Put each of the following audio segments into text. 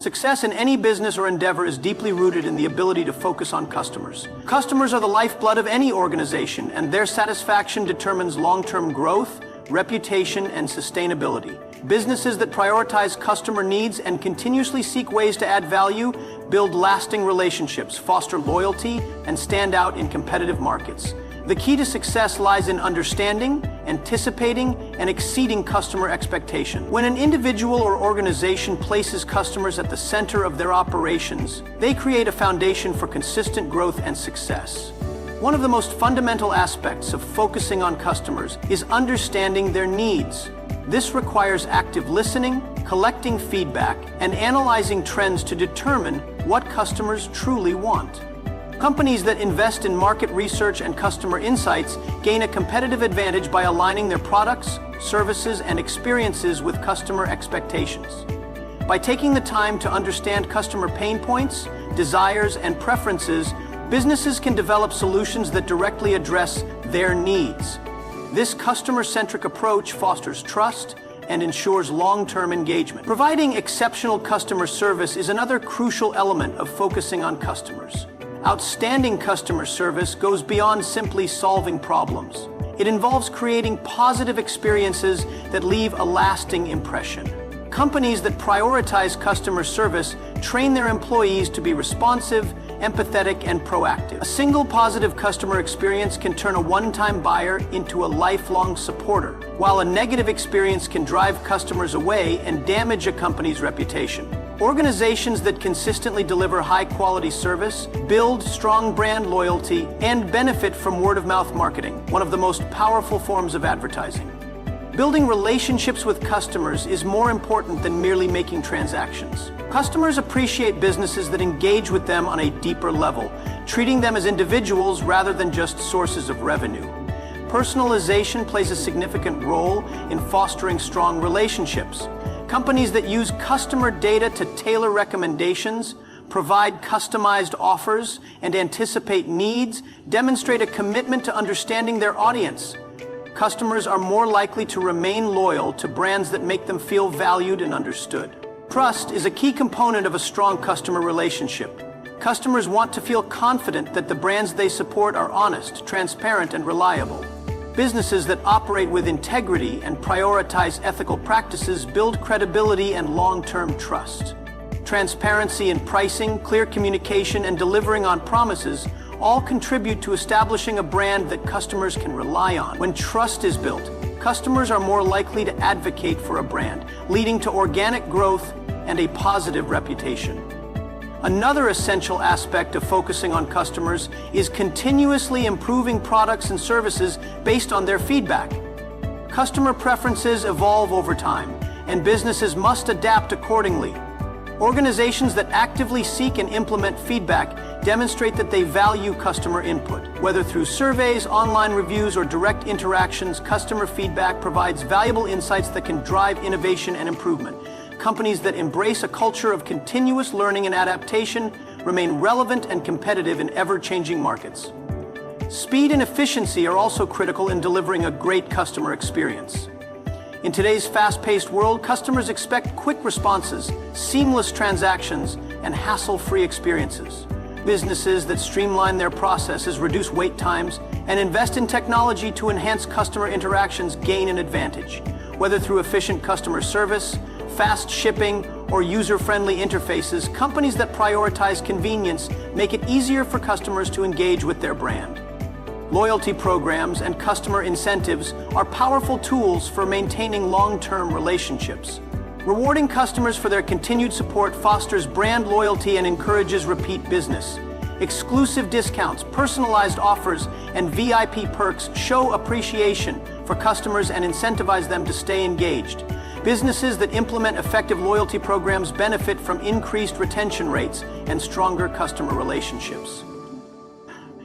Success in any business or endeavor is deeply rooted in the ability to focus on customers. Customers are the lifeblood of any organization, and their satisfaction determines long-term growth, reputation, and sustainability. Businesses that prioritize customer needs and continuously seek ways to add value build lasting relationships, foster loyalty, and stand out in competitive markets. The key to success lies in understanding, anticipating, and exceeding customer expectation. When an individual or organization places customers at the center of their operations, they create a foundation for consistent growth and success. One of the most fundamental aspects of focusing on customers is understanding their needs. This requires active listening, collecting feedback, and analyzing trends to determine what customers truly want. Companies that invest in market research and customer insights gain a competitive advantage by aligning their products, services, and experiences with customer expectations. By taking the time to understand customer pain points, desires, and preferences, businesses can develop solutions that directly address their needs. This customer-centric approach fosters trust and ensures long-term engagement. Providing exceptional customer service is another crucial element of focusing on customers. Outstanding customer service goes beyond simply solving problems. It involves creating positive experiences that leave a lasting impression. Companies that prioritize customer service train their employees to be responsive, empathetic, and proactive. A single positive customer experience can turn a one-time buyer into a lifelong supporter, while a negative experience can drive customers away and damage a company's reputation. Organizations that consistently deliver high-quality service build strong brand loyalty and benefit from word-of-mouth marketing, one of the most powerful forms of advertising. Building relationships with customers is more important than merely making transactions. Customers appreciate businesses that engage with them on a deeper level, treating them as individuals rather than just sources of revenue. Personalization plays a significant role in fostering strong relationships. Companies that use customer data to tailor recommendations, provide customized offers, and anticipate needs demonstrate a commitment to understanding their audience. Customers are more likely to remain loyal to brands that make them feel valued and understood. Trust is a key component of a strong customer relationship. Customers want to feel confident that the brands they support are honest, transparent, and reliable. Businesses that operate with integrity and prioritize ethical practices build credibility and long-term trust. Transparency in pricing, clear communication, and delivering on promises all contribute to establishing a brand that customers can rely on. When trust is built, customers are more likely to advocate for a brand, leading to organic growth and a positive reputation. Another essential aspect of focusing on customers is continuously improving products and services based on their feedback. Customer preferences evolve over time, and businesses must adapt accordingly. Organizations that actively seek and implement feedback demonstrate that they value customer input. Whether through surveys, online reviews, or direct interactions, customer feedback provides valuable insights that can drive innovation and improvement. Companies that embrace a culture of continuous learning and adaptation remain relevant and competitive in ever-changing markets. Speed and efficiency are also critical in delivering a great customer experience. In today's fast-paced world, customers expect quick responses, seamless transactions, and hassle-free experiences. Businesses that streamline their processes, reduce wait times, and invest in technology to enhance customer interactions gain an advantage. Whether through efficient customer service, fast shipping, or user-friendly interfaces, companies that prioritize convenience make it easier for customers to engage with their brand. Loyalty programs and customer incentives are powerful tools for maintaining long-term relationships. Rewarding customers for their continued support fosters brand loyalty and encourages repeat business. Exclusive discounts, personalized offers, and VIP perks show appreciation for customers and incentivize them to stay engaged. Businesses that implement effective loyalty programs benefit from increased retention rates and stronger customer relationships.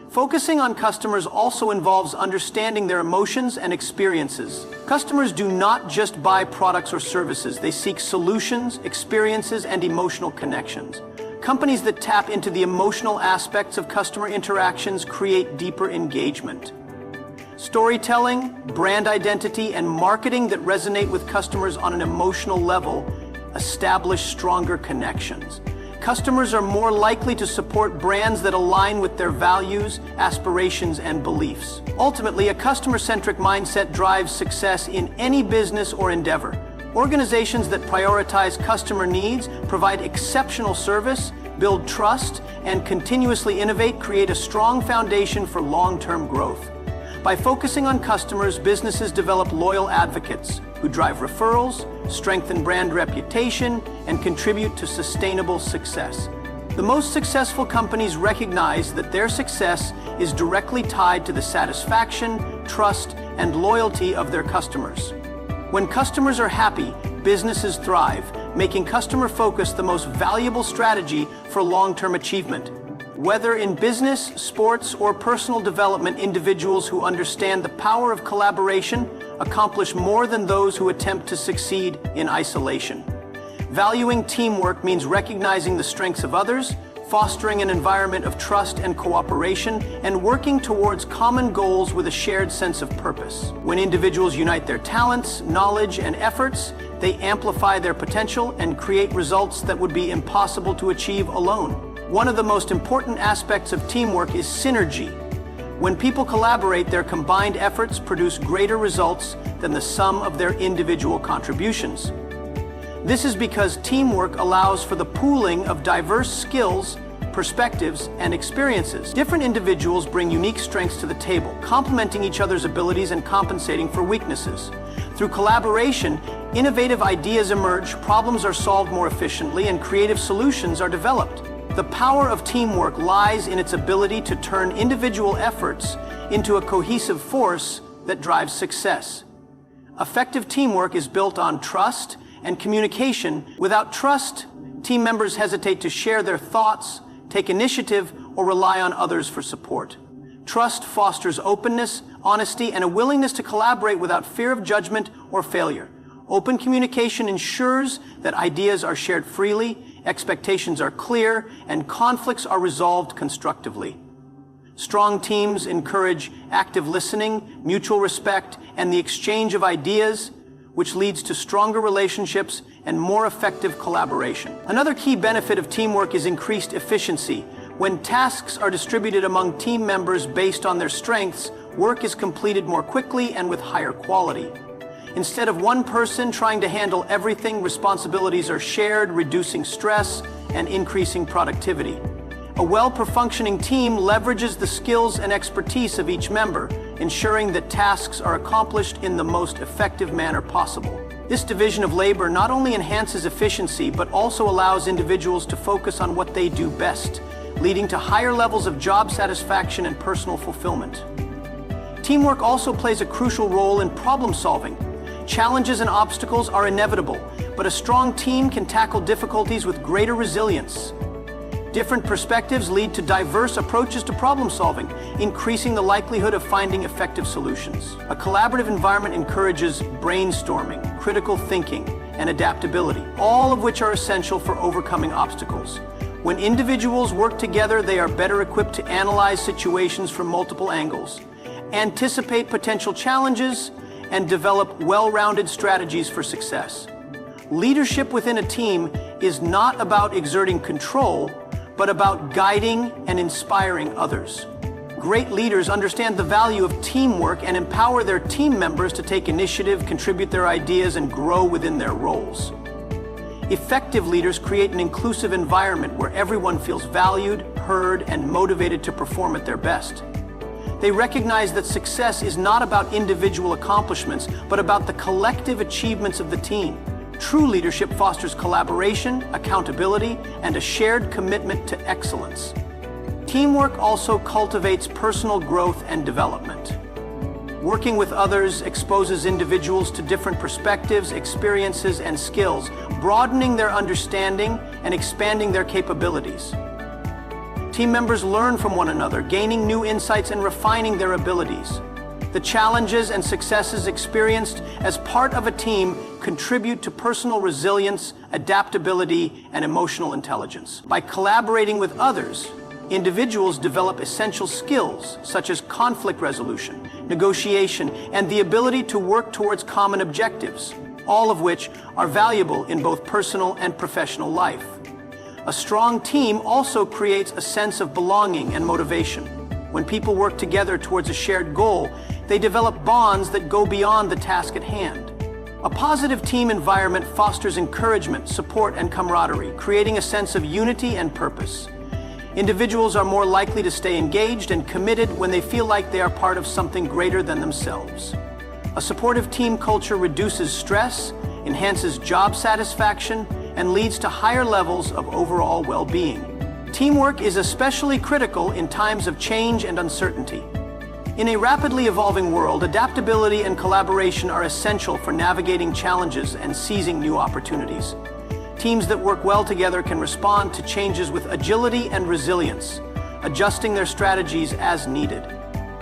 Focusing on customers also involves understanding their emotions and experiences. Customers do not just buy products or services, they seek solutions, experiences, and emotional connections. Companies that tap into the emotional aspects of customer interactions create deeper engagement. Storytelling, brand identity, and marketing that resonate with customers on an emotional level establish stronger connections. Customers are more likely to support brands that align with their values, aspirations, and beliefs. Ultimately, a customer-centric mindset drives success in any business or endeavor. Organizations that prioritize customer needs, provide exceptional service, build trust, and continuously innovate create a strong foundation for long-term growth. By focusing on customers, businesses develop loyal advocates who drive referrals, strengthen brand reputation, and contribute to sustainable success. The most successful companies recognize that their success is directly tied to the satisfaction, trust, and loyalty of their customers. When customers are happy, businesses thrive, making customer focus the most valuable strategy for long-term achievement. Whether in business, sports, or personal development, individuals who understand the power of collaboration accomplish more than those who attempt to succeed in isolation. Valuing teamwork means recognizing the strengths of others, fostering an environment of trust and cooperation, and working towards common goals with a shared sense of purpose. When individuals unite their talents, knowledge, and efforts, they amplify their potential and create results that would be impossible to achieve alone. One of the most important aspects of teamwork is synergy. When people collaborate, their combined efforts produce greater results than the sum of their individual contributions. This is because teamwork allows for the pooling of diverse skills, perspectives, and experiences. Different individuals bring unique strengths to the table, complementing each other's abilities and compensating for weaknesses. Through collaboration, innovative ideas emerge, problems are solved more efficiently, and creative solutions are developed. The power of teamwork lies in its ability to turn individual efforts into a cohesive force that drives success. Effective teamwork is built on trust and communication. Without trust, team members hesitate to share their thoughts, take initiative, or rely on others for support. Trust fosters openness, honesty, and a willingness to collaborate without fear of judgment or failure. Open communication ensures that ideas are shared freely, expectations are clear, and conflicts are resolved constructively. Strong teams encourage active listening, mutual respect, and the exchange of ideas, which leads to stronger relationships and more effective collaboration. Another key benefit of teamwork is increased efficiency. When tasks are distributed among team members based on their strengths, work is completed more quickly and with higher quality. Instead of one person trying to handle everything, responsibilities are shared, reducing stress and increasing productivity. A well-functioning team leverages the skills and expertise of each member, ensuring that tasks are accomplished in the most effective manner possible. This division of labor not only enhances efficiency, but also allows individuals to focus on what they do best, leading to higher levels of job satisfaction and personal fulfillment. Teamwork also plays a crucial role in problem solving. Challenges and obstacles are inevitable, but a strong team can tackle difficulties with greater resilience. Different perspectives lead to diverse approaches to problem solving, increasing the likelihood of finding effective solutions. A collaborative environment encourages brainstorming, critical thinking, and adaptability, all of which are essential for overcoming obstacles. When individuals work together, they are better equipped to analyze situations from multiple angles, anticipate potential challenges, and develop well-rounded strategies for success. Leadership within a team is not about exerting control, but about guiding and inspiring others. Great leaders understand the value of teamwork and empower their team members to take initiative, contribute their ideas, and grow within their roles. Effective leaders create an inclusive environment where everyone feels valued, heard, and motivated to perform at their best. They recognize that success is not about individual accomplishments, but about the collective achievements of the team. True leadership fosters collaboration, accountability, and a shared commitment to excellence. Teamwork also cultivates personal growth and development. Working with others exposes individuals to different perspectives, experiences, and skills, broadening their understanding and expanding their capabilities. Team members learn from one another, gaining new insights and refining their abilities. The challenges and successes experienced as part of a team contribute to personal resilience, adaptability, and emotional intelligence. By collaborating with others, individuals develop essential skills such as conflict resolution, negotiation, and the ability to work towards common objectives. all of which are valuable in both personal and professional life. A strong team also creates a sense of belonging and motivation. When people work together towards a shared goal, they develop bonds that go beyond the task at hand. A positive team environment fosters encouragement, support, and camaraderie, creating a sense of unity and purpose. Individuals are more likely to stay engaged and committed when they feel like they are part of something greater than themselves. A supportive team culture reduces stress, enhances job satisfaction, and leads to higher levels of overall well-being. Teamwork is especially critical in times of change and uncertainty. In a rapidly evolving world, adaptability and collaboration are essential for navigating challenges and seizing new opportunities. Teams that work well together can respond to changes with agility and resilience, adjusting their strategies as needed.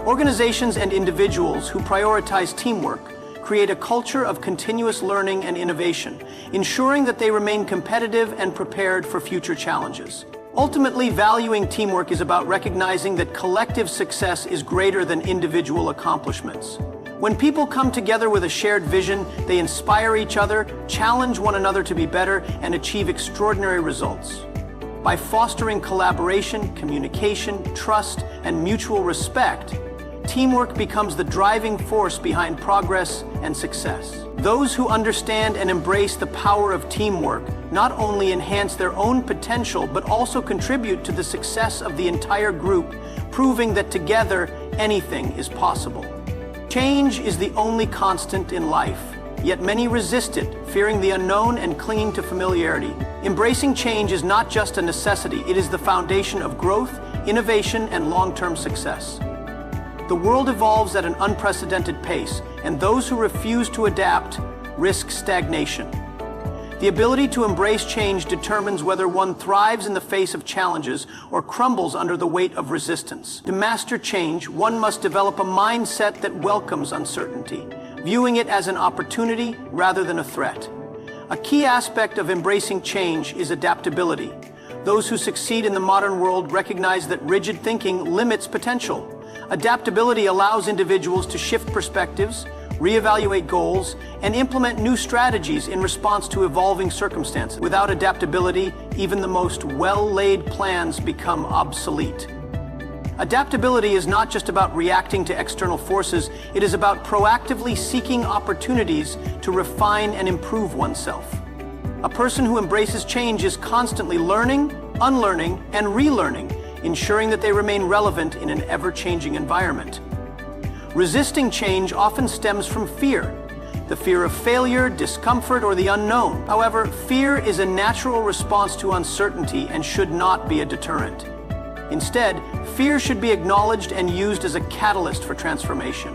Organizations and individuals who prioritize teamwork create a culture of continuous learning and innovation, ensuring that they remain competitive and prepared for future challenges. Ultimately, valuing teamwork is about recognizing that collective success is greater than individual accomplishments. When people come together with a shared vision, they inspire each other, challenge one another to be better, and achieve extraordinary results. By fostering collaboration, communication, trust, and mutual respect, teamwork becomes the driving force behind progress and success. Those who understand and embrace the power of teamwork not only enhance their own potential, but also contribute to the success of the entire group, proving that together anything is possible. Change is the only constant in life, yet many resist it, fearing the unknown and clinging to familiarity. Embracing change is not just a necessity, it is the foundation of growth, innovation, and long-term success. The world evolves at an unprecedented pace, and those who refuse to adapt risk stagnation. The ability to embrace change determines whether one thrives in the face of challenges or crumbles under the weight of resistance. To master change, one must develop a mindset that welcomes uncertainty, viewing it as an opportunity rather than a threat. A key aspect of embracing change is adaptability. Those who succeed in the modern world recognize that rigid thinking limits potential. Adaptability allows individuals to shift perspectives, reevaluate goals, and implement new strategies in response to evolving circumstances. Without adaptability, even the most well-laid plans become obsolete. Adaptability is not just about reacting to external forces, it is about proactively seeking opportunities to refine and improve oneself. A person who embraces change is constantly learning, unlearning, and relearning, ensuring that they remain relevant in an ever-changing environment. Resisting change often stems from fear. The fear of failure, discomfort, or the unknown. However, fear is a natural response to uncertainty and should not be a deterrent. Instead, fear should be acknowledged and used as a catalyst for transformation.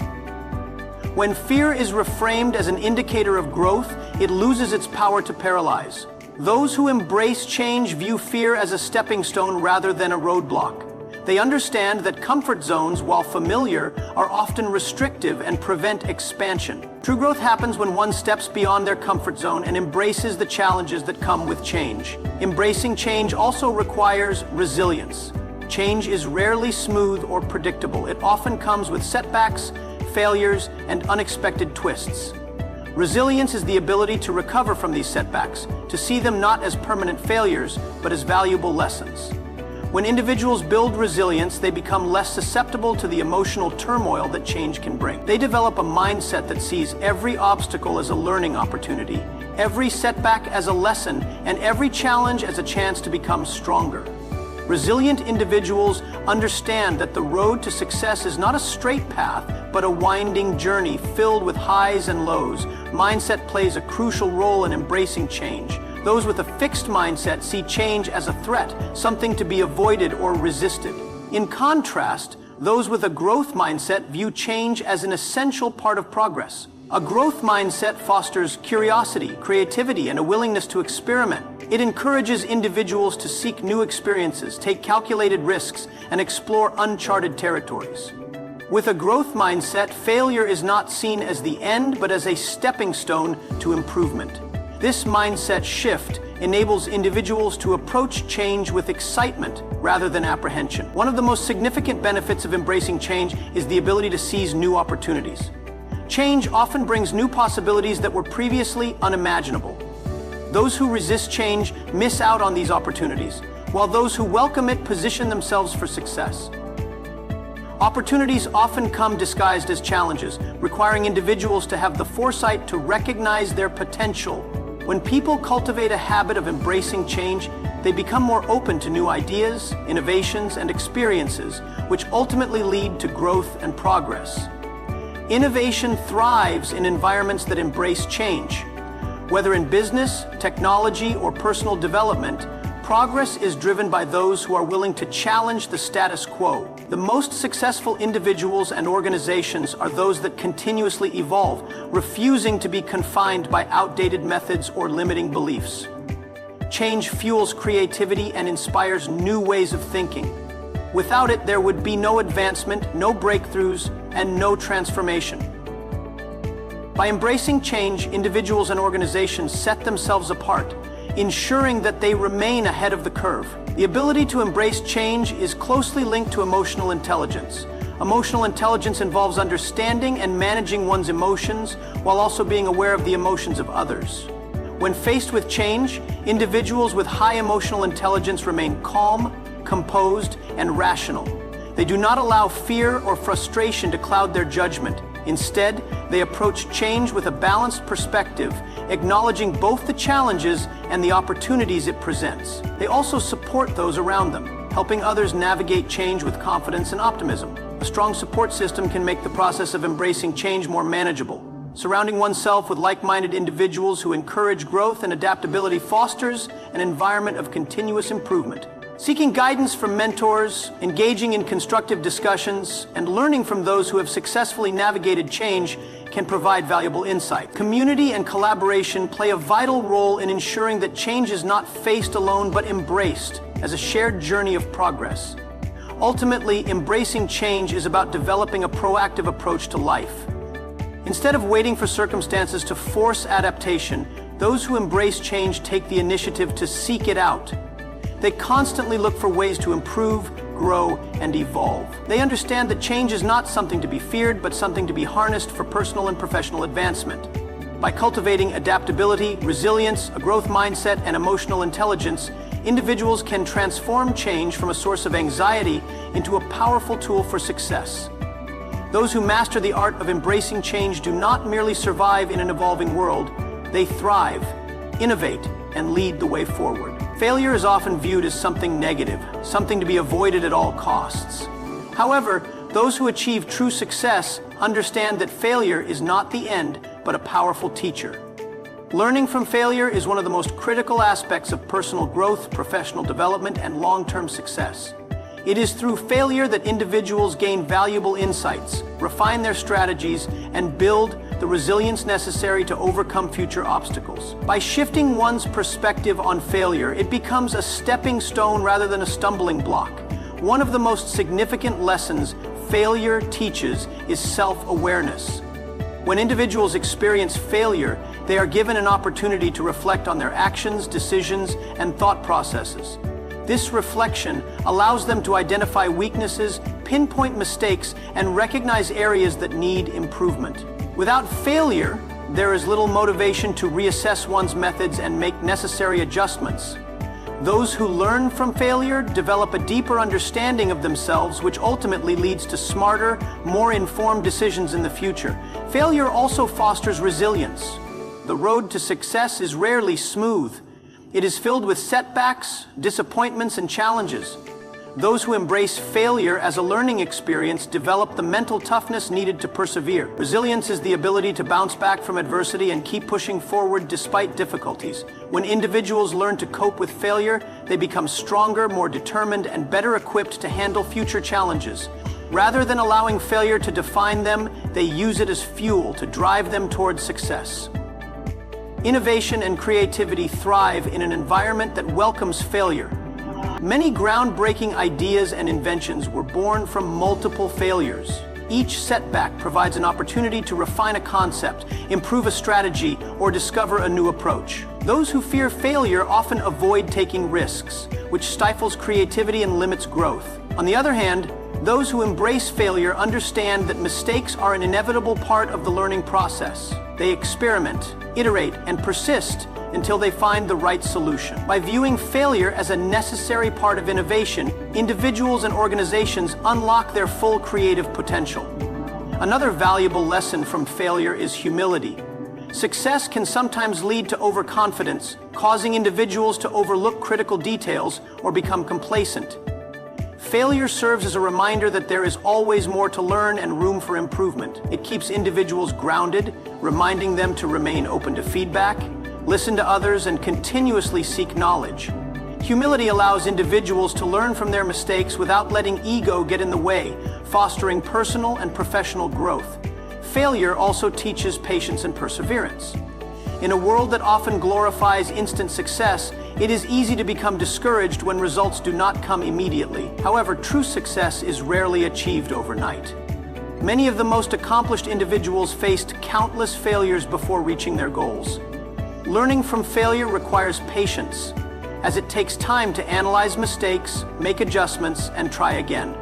When fear is reframed as an indicator of growth, it loses its power to paralyze. Those who embrace change view fear as a stepping stone rather than a roadblock. They understand that comfort zones, while familiar, are often restrictive and prevent expansion. True growth happens when one steps beyond their comfort zone and embraces the challenges that come with change. Embracing change also requires resilience. Change is rarely smooth or predictable. It often comes with setbacks, failures, and unexpected twists. Resilience is the ability to recover from these setbacks, to see them not as permanent failures, but as valuable lessons. When individuals build resilience, they become less susceptible to the emotional turmoil that change can bring. They develop a mindset that sees every obstacle as a learning opportunity, every setback as a lesson, and every challenge as a chance to become stronger. Resilient individuals understand that the road to success is not a straight path, but a winding journey filled with highs and lows. Mindset plays a crucial role in embracing change. Those with a fixed mindset see change as a threat, something to be avoided or resisted. In contrast, those with a growth mindset view change as an essential part of progress. A growth mindset fosters curiosity, creativity, and a willingness to experiment. It encourages individuals to seek new experiences, take calculated risks, and explore uncharted territories. With a growth mindset, failure is not seen as the end, but as a stepping stone to improvement. This mindset shift enables individuals to approach change with excitement rather than apprehension. One of the most significant benefits of embracing change is the ability to seize new opportunities. Change often brings new possibilities that were previously unimaginable. Those who resist change miss out on these opportunities, while those who welcome it position themselves for success. Opportunities often come disguised as challenges, requiring individuals to have the foresight to recognize their potential. When people cultivate a habit of embracing change, they become more open to new ideas, innovations, and experiences, which ultimately lead to growth and progress. Innovation thrives in environments that embrace change. Whether in business, technology, or personal development, progress is driven by those who are willing to challenge the status quo. The most successful individuals and organizations are those that continuously evolve, refusing to be confined by outdated methods or limiting beliefs. Change fuels creativity and inspires new ways of thinking. Without it, there would be no advancement, no breakthroughs, and no transformation. By embracing change, individuals and organizations set themselves apart, ensuring that they remain ahead of the curve. The ability to embrace change is closely linked to emotional intelligence. Emotional intelligence involves understanding and managing one's emotions while also being aware of the emotions of others. When faced with change, individuals with high emotional intelligence remain calm, composed, and rational. They do not allow fear or frustration to cloud their judgment. Instead, they approach change with a balanced perspective, acknowledging both the challenges and the opportunities it presents. They also support those around them, helping others navigate change with confidence and optimism. A strong support system can make the process of embracing change more manageable. Surrounding oneself with like-minded individuals who encourage growth and adaptability fosters an environment of continuous improvement. Seeking guidance from mentors, engaging in constructive discussions, and learning from those who have successfully navigated change can provide valuable insight. Community and collaboration play a vital role in ensuring that change is not faced alone but embraced as a shared journey of progress. Ultimately, embracing change is about developing a proactive approach to life. Instead of waiting for circumstances to force adaptation, those who embrace change take the initiative to seek it out. They constantly look for ways to improve, grow, and evolve. They understand that change is not something to be feared, but something to be harnessed for personal and professional advancement. By cultivating adaptability, resilience, a growth mindset, and emotional intelligence, individuals can transform change from a source of anxiety into a powerful tool for success. Those who master the art of embracing change do not merely survive in an evolving world, they thrive, innovate, and lead the way forward. Failure is often viewed as something negative, something to be avoided at all costs. However, those who achieve true success understand that failure is not the end, but a powerful teacher. Learning from failure is one of the most critical aspects of personal growth, professional development, and long-term success. It is through failure that individuals gain valuable insights, refine their strategies, and build the resilience necessary to overcome future obstacles. By shifting one's perspective on failure, it becomes a stepping stone rather than a stumbling block. One of the most significant lessons failure teaches is self-awareness. When individuals experience failure, they are given an opportunity to reflect on their actions, decisions, and thought processes. This reflection allows them to identify weaknesses, pinpoint mistakes, and recognize areas that need improvement. Without failure, there is little motivation to reassess one's methods and make necessary adjustments. Those who learn from failure develop a deeper understanding of themselves, which ultimately leads to smarter, more informed decisions in the future. Failure also fosters resilience. The road to success is rarely smooth. It is filled with setbacks, disappointments, and challenges. Those who embrace failure as a learning experience develop the mental toughness needed to persevere. Resilience is the ability to bounce back from adversity and keep pushing forward despite difficulties. When individuals learn to cope with failure, they become stronger, more determined, and better equipped to handle future challenges. Rather than allowing failure to define them, they use it as fuel to drive them towards success. Innovation and creativity thrive in an environment that welcomes failure. Many groundbreaking ideas and inventions were born from multiple failures. Each setback provides an opportunity to refine a concept, improve a strategy, or discover a new approach. Those who fear failure often avoid taking risks, which stifles creativity and limits growth. On the other hand, Those who embrace failure understand that mistakes are an inevitable part of the learning process. They experiment, iterate, and persist until they find the right solution. By viewing failure as a necessary part of innovation, individuals and organizations unlock their full creative potential. Another valuable lesson from failure is humility. Success can sometimes lead to overconfidence, causing individuals to overlook critical details or become complacent. Failure serves as a reminder that there is always more to learn and room for improvement. It keeps individuals grounded, reminding them to remain open to feedback, listen to others, and continuously seek knowledge. Humility allows individuals to learn from their mistakes without letting ego get in the way, fostering personal and professional growth. Failure also teaches patience and perseverance. In a world that often glorifies instant success, it is easy to become discouraged when results do not come immediately. However, true success is rarely achieved overnight. Many of the most accomplished individuals faced countless failures before reaching their goals. Learning from failure requires patience, as it takes time to analyze mistakes, make adjustments, and try again.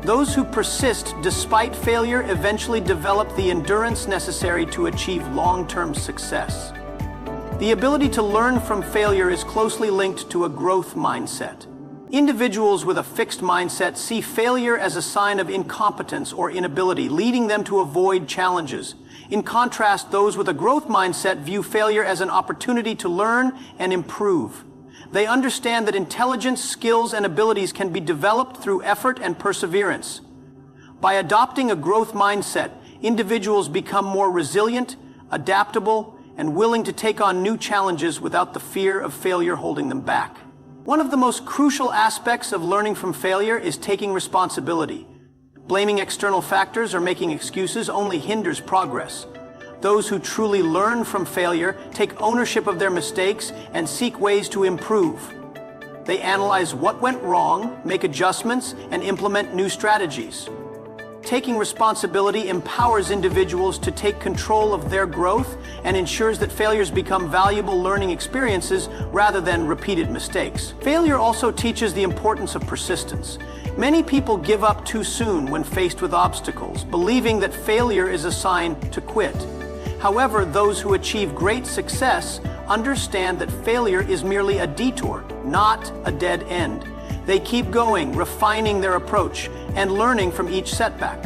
Those who persist despite failure eventually develop the endurance necessary to achieve long-term success. The ability to learn from failure is closely linked to a growth mindset. Individuals with a fixed mindset see failure as a sign of incompetence or inability, leading them to avoid challenges. In contrast, those with a growth mindset view failure as an opportunity to learn and improve. They understand that intelligence, skills, and abilities can be developed through effort and perseverance. By adopting a growth mindset, individuals become more resilient, adaptable, and willing to take on new challenges without the fear of failure holding them back. One of the most crucial aspects of learning from failure is taking responsibility. Blaming external factors or making excuses only hinders progress. Those who truly learn from failure take ownership of their mistakes and seek ways to improve. They analyze what went wrong, make adjustments, and implement new strategies. Taking responsibility empowers individuals to take control of their growth and ensures that failures become valuable learning experiences rather than repeated mistakes. Failure also teaches the importance of persistence. Many people give up too soon when faced with obstacles, believing that failure is a sign to quit. However, those who achieve great success understand that failure is merely a detour, not a dead end. They keep going, refining their approach, and learning from each setback.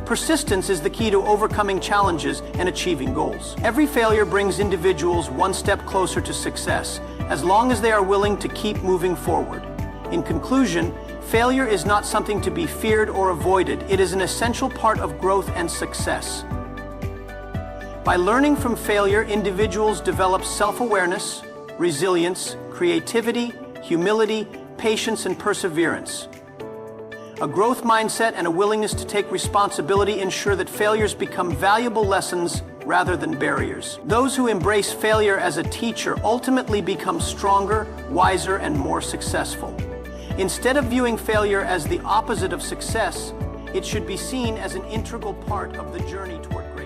Persistence is the key to overcoming challenges and achieving goals. Every failure brings individuals one step closer to success, as long as they are willing to keep moving forward. In conclusion, failure is not something to be feared or avoided. It is an essential part of growth and success. By learning from failure, individuals develop self-awareness, resilience, creativity, humility, patience, and perseverance. A growth mindset and a willingness to take responsibility ensure that failures become valuable lessons rather than barriers. Those who embrace failure as a teacher ultimately become stronger, wiser, and more successful. Instead of viewing failure as the opposite of success, it should be seen as an integral part of the journey toward growth.